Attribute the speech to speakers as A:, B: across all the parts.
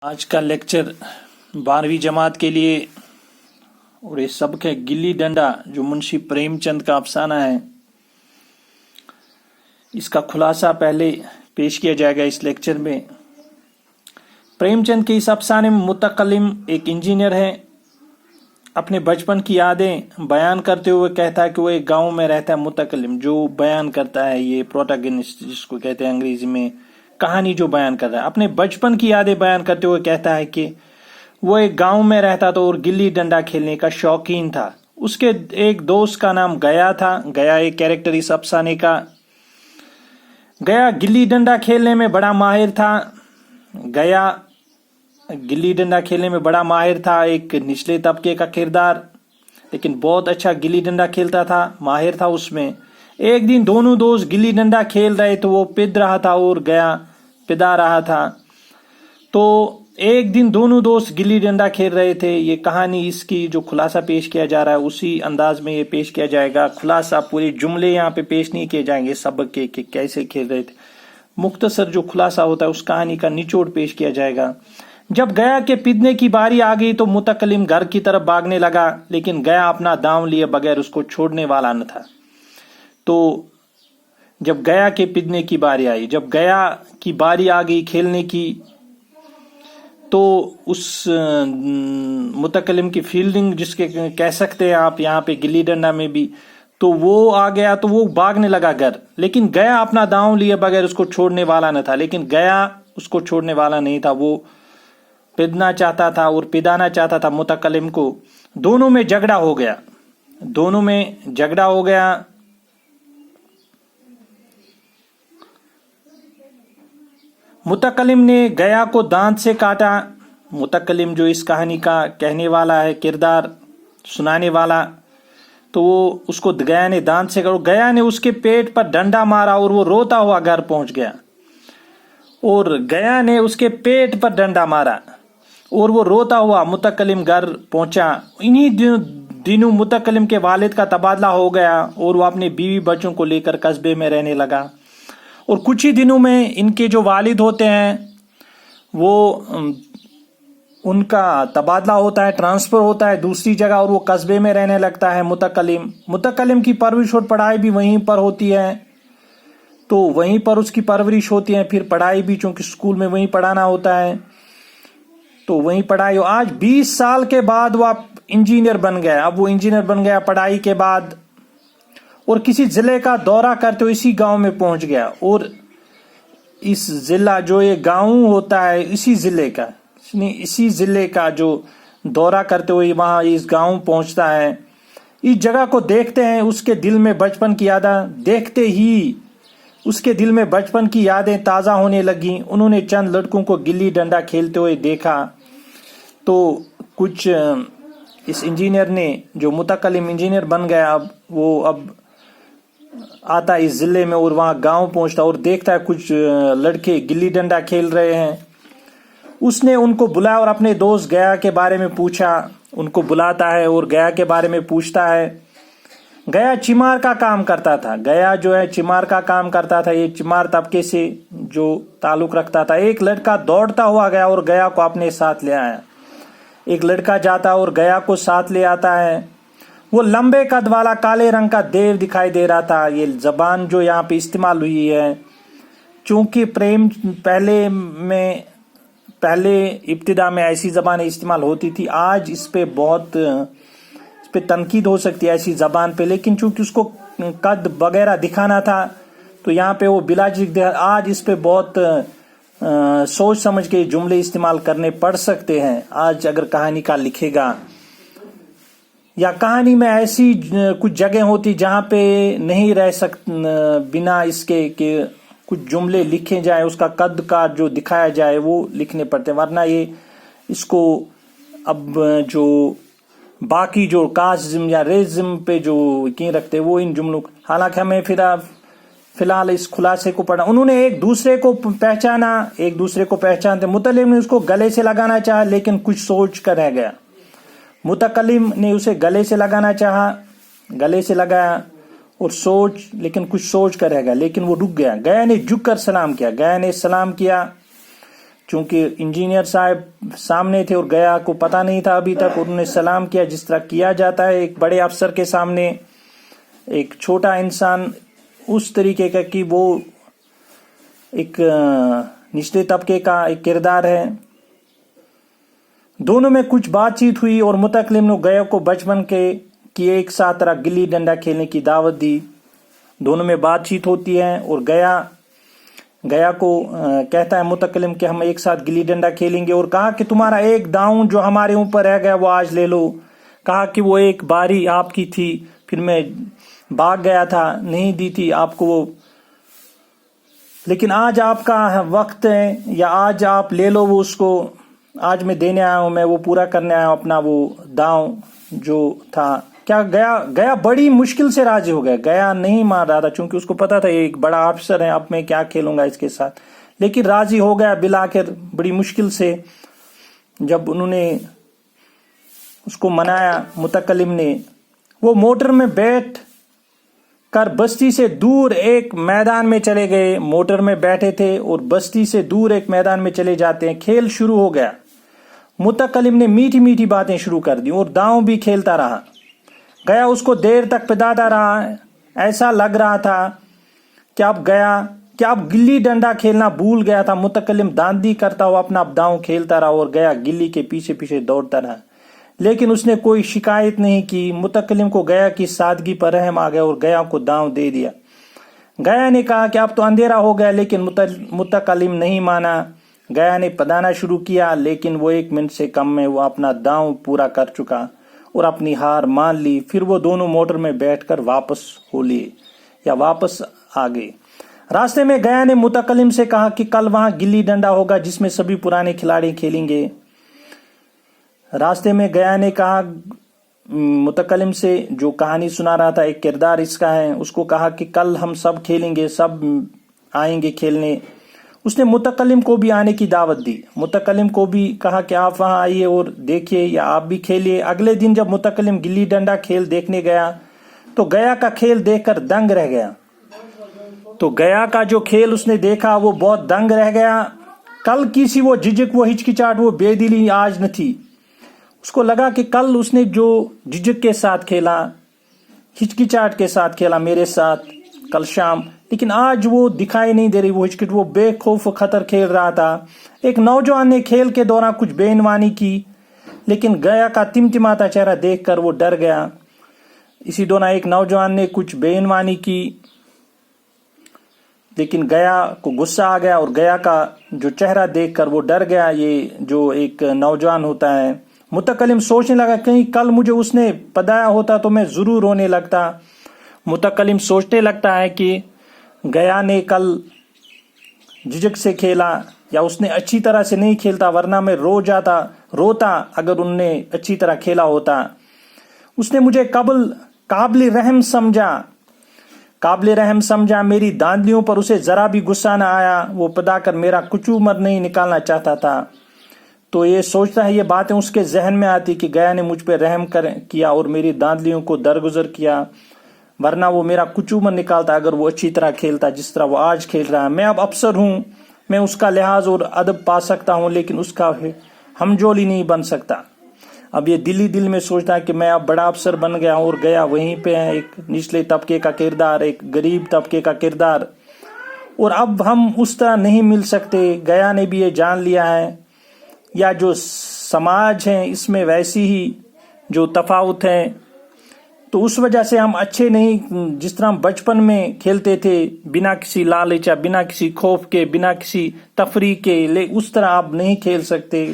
A: آج کا لیکچر 12ویں جماعت کے لیے اور یہ سبق ہے گلی ڈنڈا جو منشی پریم چند کا افسانہ ہے. اس کا خلاصہ پہلے پیش کیا جائے گا اس لیکچر میں. پریم چند کے اس افسانے میں متکلم ایک انجینئر ہے. اپنے بچپن کی یادیں بیان کرتے ہوئے کہتا ہے کہ وہ ایک گاؤں میں رہتا ہے. متکلم جو بیان کرتا ہے، یہ پروٹاگنسٹ جس کو کہتے ہیں انگریزی میں، کہانی جو بیان کر رہا ہے، اپنے بچپن کی یادیں بیان کرتے ہوئے کہتا ہے کہ وہ ایک گاؤں میں رہتا تھا اور گلی ڈنڈا کھیلنے کا شوقین تھا. اس کے ایک دوست کا نام گیا تھا. گیا ایک کیریکٹر اس افسانے کا. گیا گلی ڈنڈا کھیلنے میں بڑا ماہر تھا. گیا گلی ڈنڈا کھیلنے میں بڑا ماہر تھا. ایک نچلے طبقے کا کردار، لیکن بہت اچھا گلی ڈنڈا کھیلتا تھا، ماہر تھا اس میں. ایک دن دونوں دوست گلی ڈنڈا کھیل رہے تو وہ پد رہا تھا اور گیا پدا رہا تھا. تو ایک دن دونوں دوست گلی ڈنڈا کھیل رہے تھے. یہ کہانی اس کی جو خلاصہ پیش کیا جا رہا ہے اسی انداز میں یہ پیش کیا جائے گا. خلاصہ پورے جملے یہاں پہ پیش نہیں کیے جائیں گے سبق کے کہ کیسے کھیل رہے تھے. مختصر جو خلاصہ ہوتا ہے اس کہانی کا نچوڑ پیش کیا جائے گا. جب گیا کے پدنے کی باری آ گئی تو متکلم گھر کی طرف بھاگنے لگا، لیکن گیا اپنا داؤں لیے بغیر اس کو چھوڑنے والا نہ تھا. تو جب گیا کے پدنے کی باری آئی، جب گیا کی باری آ گئی کھیلنے کی، تو اس متکلم کی فیلڈنگ جس کے کہہ سکتے ہیں آپ یہاں پہ گلی ڈنڈا میں بھی، تو وہ آ گیا تو وہ بھاگنے لگا گھر. لیکن گیا اپنا داؤں لیے بغیر اس کو چھوڑنے والا نہ تھا. لیکن گیا اس کو چھوڑنے والا نہیں تھا، وہ پدنا چاہتا تھا اور پدانا چاہتا تھا متکلم کو. دونوں میں جھگڑا ہو گیا. دونوں میں جھگڑا ہو گیا. متکلم نے گیا کو دانت سے کاٹا. متکلم جو اس کہانی کا کہنے والا ہے، کردار سنانے والا، تو وہ اس کو گیا نے دانت سے کاٹا. گیا نے اس کے پیٹ پر ڈنڈا مارا اور وہ روتا ہوا گھر پہنچ گیا. اور گیا نے اس کے پیٹ پر ڈنڈا مارا اور وہ روتا ہوا متکلم گھر پہنچا. انہی دنوں متکلم کے والد کا تبادلہ ہو گیا اور وہ اپنے بیوی بچوں کو لے کر قصبے میں رہنے لگا. اور کچھ ہی دنوں میں ان کے جو والد ہوتے ہیں وہ ان کا تبادلہ ہوتا ہے، ٹرانسفر ہوتا ہے دوسری جگہ، اور وہ قصبے میں رہنے لگتا ہے متکلم کی پرورش اور پڑھائی بھی وہیں پر ہوتی ہے. تو وہیں پر اس کی پرورش ہوتی ہے، پھر پڑھائی بھی، چونکہ اسکول میں وہیں پڑھانا ہوتا ہے تو وہیں پڑھائی. آج 20 سال کے بعد وہ انجینئر بن گیا. اب وہ انجینئر بن گیا پڑھائی کے بعد، اور کسی ضلع کا دورہ کرتے ہوئے اسی گاؤں میں پہنچ گیا. اور اس ضلع جو یہ گاؤں ہوتا ہے اسی ضلع کا جو دورہ کرتے ہوئے وہاں اس گاؤں پہنچتا ہے. اس جگہ کو دیکھتے ہیں، اس کے دل میں بچپن کی یادیں دیکھتے ہی اس کے دل میں بچپن کی یادیں تازہ ہونے لگیں. انہوں نے چند لڑکوں کو گلی ڈنڈا کھیلتے ہوئے دیکھا. تو کچھ اس انجینئر نے، جو متکلم انجینئر بن گیا، اب آتا اس ضلع میں اور وہاں گاؤں پہنچتا اور دیکھتا ہے کچھ لڑکے گلی ڈنڈا کھیل رہے ہیں. اس نے ان کو بلایا اور اپنے دوست گیا کے بارے میں پوچھا. ان کو بلاتا ہے اور گیا کے بارے میں پوچھتا ہے. گیا چمار کا کام کرتا تھا. گیا جو ہے چمار کا کام کرتا تھا. یہ چمار طبقے سے جو تعلق رکھتا تھا. ایک لڑکا دوڑتا ہوا گیا اور گیا کو اپنے ساتھ لے آیا. ایک لڑکا جاتا اور گیا کو ساتھ لے آتا ہے. وہ لمبے قد والا کالے رنگ کا دیو دکھائی دے رہا تھا. یہ زبان جو یہاں پہ استعمال ہوئی ہے، چونکہ پریم پہلے ابتدا میں ایسی زبانیں استعمال ہوتی تھی. آج اس پہ تنقید ہو سکتی ہے ایسی زبان پہ، لیکن چونکہ اس کو قد وغیرہ دکھانا تھا تو یہاں پہ وہ بلا جھجک آج اس پہ بہت سوچ سمجھ کے جملے استعمال کرنے پڑ سکتے ہیں. آج اگر کہانی کا لکھے گا یا کہانی میں ایسی کچھ جگہ ہوتی جہاں پہ نہیں رہ بنا اس کے کہ کچھ جملے لکھے جائیں، اس کا قد کا جو دکھایا جائے وہ لکھنے پڑتے ہیں. ورنہ یہ اس کو اب جو باقی جو کاسزم یا ریزم پہ جو یقین رکھتے وہ ان جملوں، حالانکہ ہمیں فی الحال اس خلاصے کو پڑھا. انہوں نے ایک دوسرے کو پہچانتے. متکلم نے اس کو گلے سے لگانا چاہا لیکن کچھ سوچ کر رہ گیا. متکلم نے اسے گلے سے لگایا اور لیکن کچھ سوچ کر رہ گیا، لیکن وہ رک گیا. گیا نے جھک کر سلام کیا. چونکہ انجینئر صاحب سامنے تھے اور گیا کو پتا نہیں تھا ابھی تک، اور انہوں نے سلام کیا جس طرح کیا جاتا ہے ایک بڑے افسر کے سامنے. ایک چھوٹا انسان اس طریقے کا کہ وہ ایک نچلے طبقے کا ایک کردار ہے. دونوں میں کچھ بات چیت ہوئی اور متکلم نے گیا کو بچپن کے ایک ساتھ طرح گلی ڈنڈا کھیلنے کی دعوت دی. دونوں میں بات چیت ہوتی ہے اور گیا کو کہتا ہے متکلم کہ ہم ایک ساتھ گلی ڈنڈا کھیلیں گے، اور کہا کہ تمہارا ایک داؤں جو ہمارے اوپر رہ گیا وہ آج لے لو. کہا کہ وہ ایک باری آپ کی تھی، پھر میں بھاگ گیا تھا، نہیں دی تھی آپ کو وہ، لیکن آج آپ کا وقت ہے، یا آج آپ لے لو وہ، اس کو آج میں دینے آیا ہوں، میں وہ پورا کرنے آیا ہوں اپنا وہ داؤں جو تھا. کیا گیا بڑی مشکل سے راضی ہو گیا. گیا نہیں مان رہا تھا چونکہ اس کو پتا تھا یہ ایک بڑا آفیسر ہے، اب میں کیا کھیلوں گا اس کے ساتھ، لیکن راضی ہو گیا بالآخر بڑی مشکل سے. جب انہوں نے اس کو منایا متکلم نے، وہ موٹر میں بیٹھ کر بستی سے دور ایک میدان میں چلے گئے. موٹر میں بیٹھے تھے اور بستی سے دور ایک میدان میں چلے جاتے ہیں. کھیل شروع ہو گیا. متکلم نے میٹھی میٹھی باتیں شروع کر دی اور داؤں بھی کھیلتا رہا. گیا اس کو دیر تک پداتا رہا. ایسا لگ رہا تھا کہ اب گلی ڈنڈا کھیلنا بھول گیا تھا. متکلم داندی کرتا ہوا اپنا داؤں کھیلتا رہا اور گیا گلی کے پیچھے پیچھے دوڑتا رہا، لیکن اس نے کوئی شکایت نہیں کی. متکلم کو گیا کی سادگی پر رحم آ گیا اور گیا کو داؤں دے دیا. گیا نے کہا کہ اب تو اندھیرا ہو گیا، لیکن متکلم نہیں مانا. گیا نے پدانا شروع کیا، لیکن وہ 1 منٹ سے کم میں وہ اپنا داؤں پورا کر چکا اور اپنی ہار مان لی. پھر وہ دونوں موٹر میں بیٹھ کر واپس آ گئے. راستے میں گیا نے متکلم سے کہا کہ کل وہاں گلی ڈنڈا ہوگا جس میں سبھی پرانے کھلاڑی کھیلیں گے. راستے میں گیا نے کہا متکلم سے، جو کہانی سنا رہا تھا ایک کردار اس کا ہے، اس کو کہا کہ کل ہم سب کھیلیں گے، سب آئیں گے کھیلنے. اس نے متکلم کو بھی آنے کی دعوت دی. متکلم کو بھی کہا کہ آپ وہاں آئیے اور دیکھیے یا آپ بھی کھیلیے. اگلے دن جب متکلم گلی ڈنڈا کھیل دیکھنے گیا تو گیا کا کھیل دیکھ کر دنگ رہ گیا. تو گیا کا جو کھیل اس نے دیکھا وہ بہت دنگ رہ گیا. کل کی سی وہ جھجک، وہ ہچکچاہٹ، وہ بے دلی آج نہ تھی. اس کو لگا کہ کل اس نے جو جھجک کے ساتھ کھیلا، ہچکچاہٹ کے ساتھ کھیلا میرے ساتھ کل شام، لیکن آج وہ دکھائی نہیں دے رہی وہ ہچکچاہٹ. وہ بے خوف و خطر کھیل رہا تھا. ایک نوجوان نے کھیل کے دوران کچھ بے ایمانی کی، لیکن گیا کا تمتماتا چہرہ دیکھ کر وہ ڈر گیا. اسی دوران ایک نوجوان نے کچھ بے ایمانی کی، لیکن گیا کو غصہ آ گیا اور گیا کا جو چہرہ دیکھ کر وہ ڈر گیا. یہ جو ایک نوجوان ہوتا ہے. متکلم سوچنے لگا کہیں کل مجھے اس نے پدایا ہوتا تو میں ضرور رونے لگتا. متکلم سوچنے لگتا ہے کہ گیا نے کل جھجک سے کھیلا، یا اس نے اچھی طرح سے نہیں کھیلتا، ورنہ میں روتا اگر ان نے اچھی طرح کھیلا ہوتا. اس نے مجھے قابل رحم سمجھا. میری داندلیوں پر اسے ذرا بھی غصہ نہ آیا. وہ پدا کر میرا کچومر نہیں نکالنا چاہتا تھا. تو یہ سوچتا ہے، یہ باتیں اس کے ذہن میں آتی کہ گیا نے مجھ پہ رحم کیا اور میری داندلیوں کو درگزر کیا، ورنہ وہ میرا کچومر نکالتا اگر وہ اچھی طرح کھیلتا جس طرح وہ آج کھیل رہا ہے. میں اب افسر ہوں، میں اس کا لحاظ اور ادب پا سکتا ہوں، لیکن اس کا ہمجولی نہیں بن سکتا. اب یہ دل میں سوچتا ہے کہ میں اب بڑا افسر بن گیا اور گیا وہیں پہ ہے، ایک نچلے طبقے کا کردار، ایک غریب طبقے کا کردار، اور اب ہم اس طرح نہیں مل سکتے. گیا نے بھی یہ جان لیا ہے، یا جو سماج ہے اس میں ویسی ہی جو تفاوت ہے، تو اس وجہ سے ہم اچھے نہیں. جس طرح ہم بچپن میں کھیلتے تھے بنا کسی لالچ، بنا کسی خوف کے، بنا کسی تفریح کے، اس طرح اب نہیں کھیل سکتے.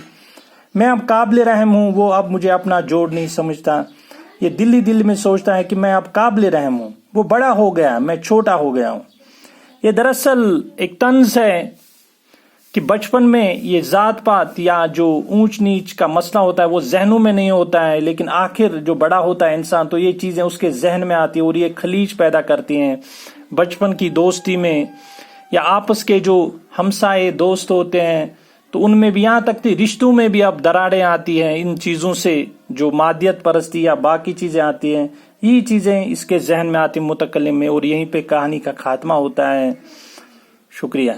A: میں اب قابل رحم ہوں، وہ اب مجھے اپنا جوڑ نہیں سمجھتا. یہ دل میں سوچتا ہے کہ میں اب قابل رحم ہوں، وہ بڑا ہو گیا، میں چھوٹا ہو گیا ہوں. یہ دراصل ایک طنز ہے کہ بچپن میں یہ ذات پات یا جو اونچ نیچ کا مسئلہ ہوتا ہے وہ ذہنوں میں نہیں ہوتا ہے، لیکن آخر جو بڑا ہوتا ہے انسان تو یہ چیزیں اس کے ذہن میں آتی ہیں اور یہ خلیج پیدا کرتی ہیں بچپن کی دوستی میں، یا آپس کے جو ہمسائے دوست ہوتے ہیں تو ان میں بھی، یہاں تک کہ رشتوں میں بھی اب دراڑیں آتی ہیں ان چیزوں سے، جو مادیت پرستی یا باقی چیزیں آتی ہیں، یہ چیزیں اس کے ذہن میں آتی متکلم میں، اور یہیں پہ کہانی کا خاتمہ ہوتا ہے. شکریہ.